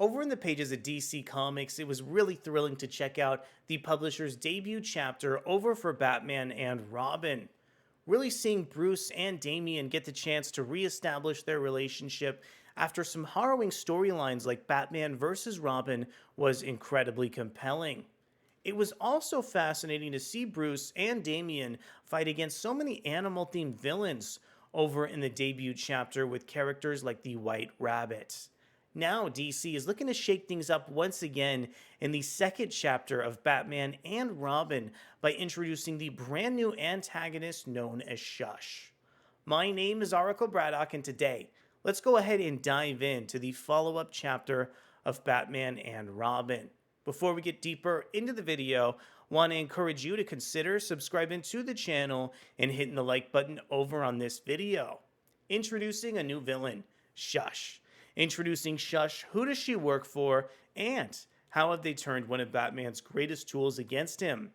Over in the pages of DC Comics, it was really thrilling to check out the publisher's debut chapter over for Batman and Robin. Really seeing Bruce and Damian get the chance to reestablish their relationship after some harrowing storylines like Batman vs. Robin was incredibly compelling. It was also fascinating to see Bruce and Damian fight against so many animal themed villains over in the debut chapter with characters like the White Rabbit. Now, DC is looking to shake things up once again in the second chapter of Batman and Robin by introducing the brand new antagonist known as Shush. My name is Oracle Braddock, and today, let's go ahead and dive into the follow up chapter of Batman and Robin. Before we get deeper into the video, want to encourage you to consider subscribing to the channel and hitting the like button over on this video. Introducing a new villain, Shush. Introducing Shush, who does she work for, and how have they turned one of Batman's greatest tools against him?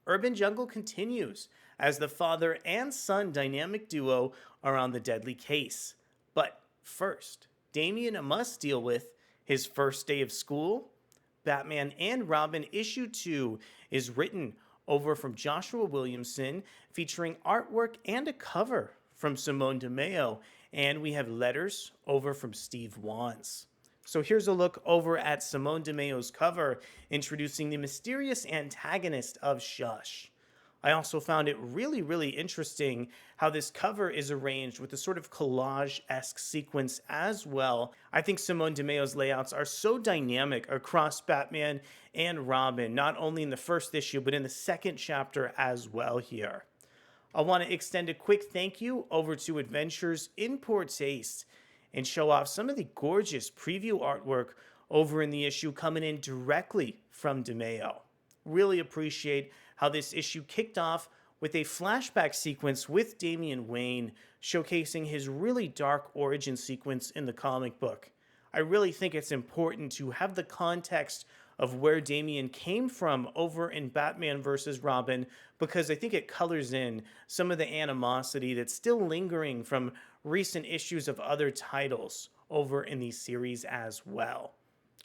Urban Jungle continues as the father and son dynamic duo are on the deadly case. But first, Damian must deal with his first day of school. Batman and Robin issue 2 is written over from Joshua Williamson, featuring artwork and a cover from Simone Di Meo, and we have letters over from Steve Wands. So here's a look over at Simone Di Meo's cover, introducing the mysterious antagonist of Shush. I also found it really interesting how this cover is arranged with a sort of collage-esque sequence as well. I think Simone Di Meo's layouts are so dynamic across Batman and Robin, not only in the first issue, but in the second chapter as well here. I want to extend a quick thank you over to Adventures in Poor Taste and show off some of the gorgeous preview artwork over in the issue coming in directly from Di Meo. Really appreciate how this issue kicked off with a flashback sequence with Damian Wayne, showcasing his really dark origin sequence in the comic book. I really think it's important to have the context of where Damian came from over in Batman vs. Robin, because I think it colors in some of the animosity that's still lingering from recent issues of other titles over in the series as well.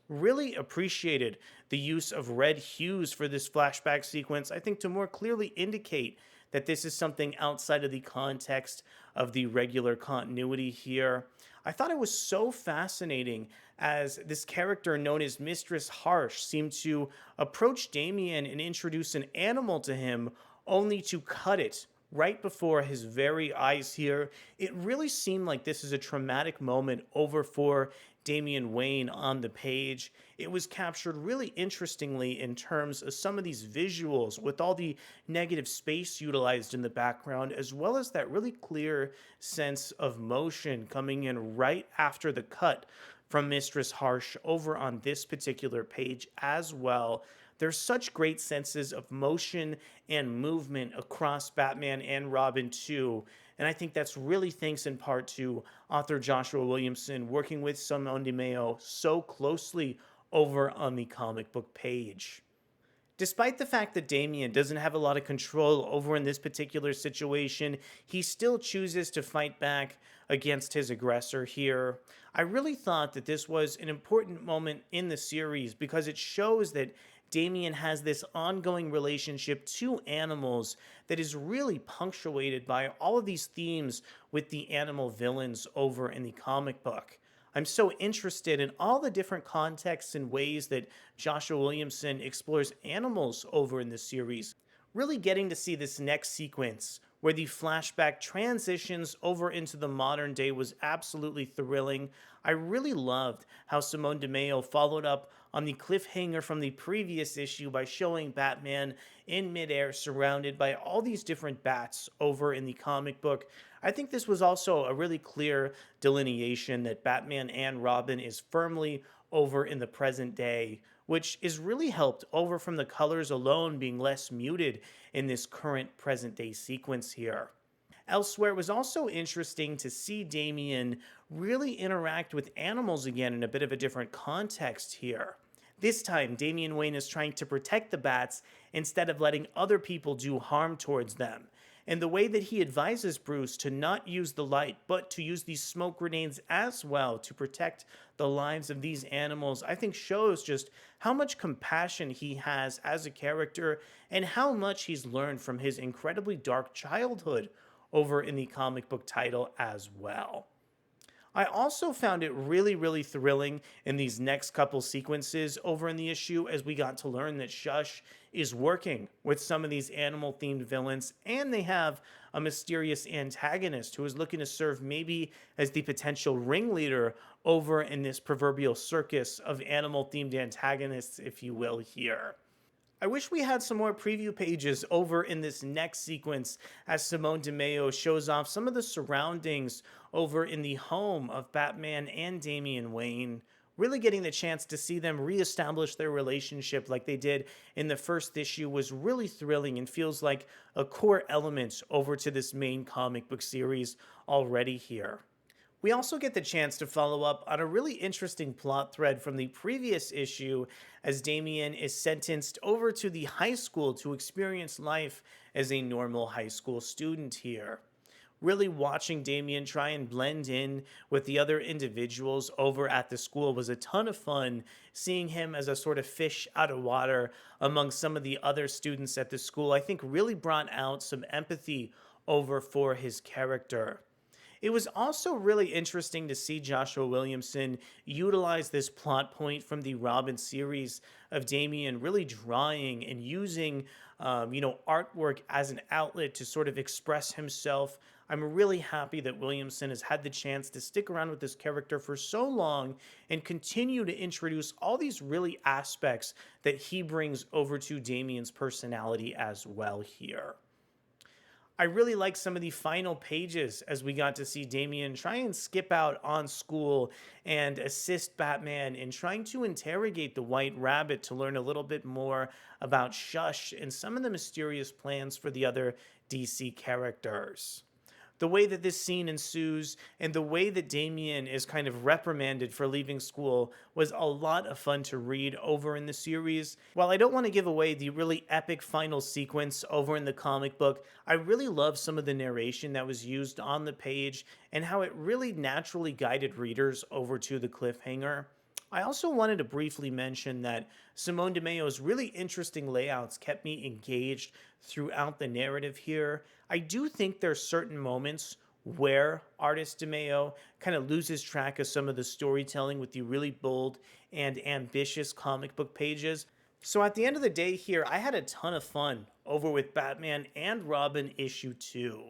Really appreciated the use of red hues for this flashback sequence, I think to more clearly indicate that this is something outside of the context of the regular continuity here. I thought it was so fascinating as this character known as Mistress Harsh seemed to approach Damian and introduce an animal to him only to cut it right before his very eyes here. It really seemed like this is a traumatic moment over for Damian Wayne on the page. It was captured really interestingly in terms of some of these visuals with all the negative space utilized in the background, as well as that really clear sense of motion coming in right after the cut from Mistress Harsh over on this particular page as well. There's such great senses of motion and movement across Batman and Robin 2. And I think that's really thanks in part to author Joshua Williamson working with Simone Di Meo so closely over on the comic book page. Despite the fact that Damian doesn't have a lot of control over in this particular situation, he still chooses to fight back against his aggressor here. I really thought that this was an important moment in the series because it shows that Damian has this ongoing relationship to animals that is really punctuated by all of these themes with the animal villains over in the comic book. I'm so interested in all the different contexts and ways that Joshua Williamson explores animals over in this series. Really getting to see this next sequence where the flashback transitions over into the modern day was absolutely thrilling. I really loved how Simone Di Meo followed up on the cliffhanger from the previous issue by showing Batman in midair surrounded by all these different bats over in the comic book. I think this was also a really clear delineation that Batman and Robin is firmly over in the present day, which is really helped over from the colors alone being less muted in this current present day sequence here. Elsewhere, it was also interesting to see Damian really interact with animals again in a bit of a different context here. This time, Damian Wayne is trying to protect the bats instead of letting other people do harm towards them. And the way that he advises Bruce to not use the light, but to use these smoke grenades as well to protect the lives of these animals, I think shows just how much compassion he has as a character and how much he's learned from his incredibly dark childhood over in the comic book title as well. I also found it really, really thrilling in these next couple sequences over in the issue as we got to learn that Shush is working with some of these animal themed villains, and they have a mysterious antagonist who is looking to serve maybe as the potential ringleader over in this proverbial circus of animal themed antagonists, if you will, here. I wish we had some more preview pages over in this next sequence as Simone Di Meo shows off some of the surroundings over in the home of Batman and Damian Wayne, really getting the chance to see them reestablish their relationship like they did in the first issue was really thrilling and feels like a core element over to this main comic book series already here. We also get the chance to follow up on a really interesting plot thread from the previous issue as Damian is sentenced over to the high school to experience life as a normal high school student here. Really watching Damian try and blend in with the other individuals over at the school was a ton of fun, seeing him as a sort of fish out of water among some of the other students at the school. I think really brought out some empathy over for his character. It was also really interesting to see Joshua Williamson utilize this plot point from the Robin series of Damian really drawing and using, artwork as an outlet to sort of express himself. I'm really happy that Williamson has had the chance to stick around with this character for so long and continue to introduce all these really aspects that he brings over to Damian's personality as well here. I really like some of the final pages as we got to see Damian try and skip out on school and assist Batman in trying to interrogate the White Rabbit to learn a little bit more about Shush and some of the mysterious plans for the other DC characters. The way that this scene ensues and the way that Damian is kind of reprimanded for leaving school was a lot of fun to read over in the series. While I don't want to give away the really epic final sequence over in the comic book, I really love some of the narration that was used on the page and how it really naturally guided readers over to the cliffhanger. I also wanted to briefly mention that Simone Di Meo's really interesting layouts kept me engaged throughout the narrative here. I do think there's certain moments where artist Di Meo kind of loses track of some of the storytelling with the really bold and ambitious comic book pages. So at the end of the day here, I had a ton of fun over with Batman and Robin issue 2.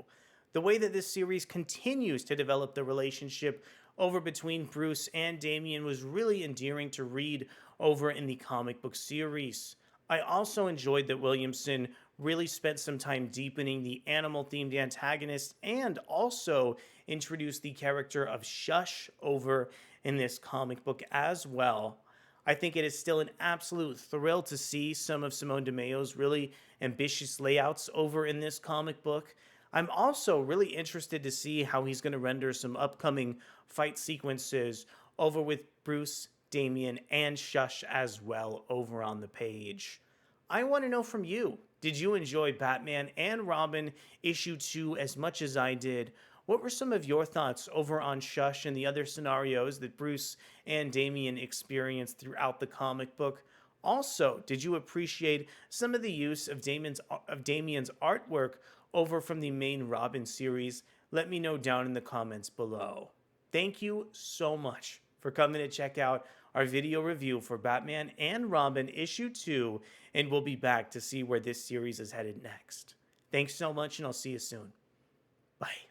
The way that this series continues to develop the relationship over between Bruce and Damian was really endearing to read over in the comic book series. I also enjoyed that Williamson really spent some time deepening the animal-themed antagonist and also introduced the character of Shush over in this comic book as well. I think it is still an absolute thrill to see some of Simone Di Meo's really ambitious layouts over in this comic book. I'm also really interested to see how he's going to render some upcoming fight sequences over with Bruce, Damian, and Shush as well over on the page. I want to know from you, did you enjoy Batman and Robin issue 2 as much as I did? What were some of your thoughts over on Shush and the other scenarios that Bruce and Damian experienced throughout the comic book? Also, did you appreciate some of the use of Damian's artwork over from the main Robin series? Let me know down in the comments below. Thank you so much for coming to check out our video review for Batman and Robin issue 2, and we'll be back to see where this series is headed next. Thanks so much, and I'll see you soon. Bye.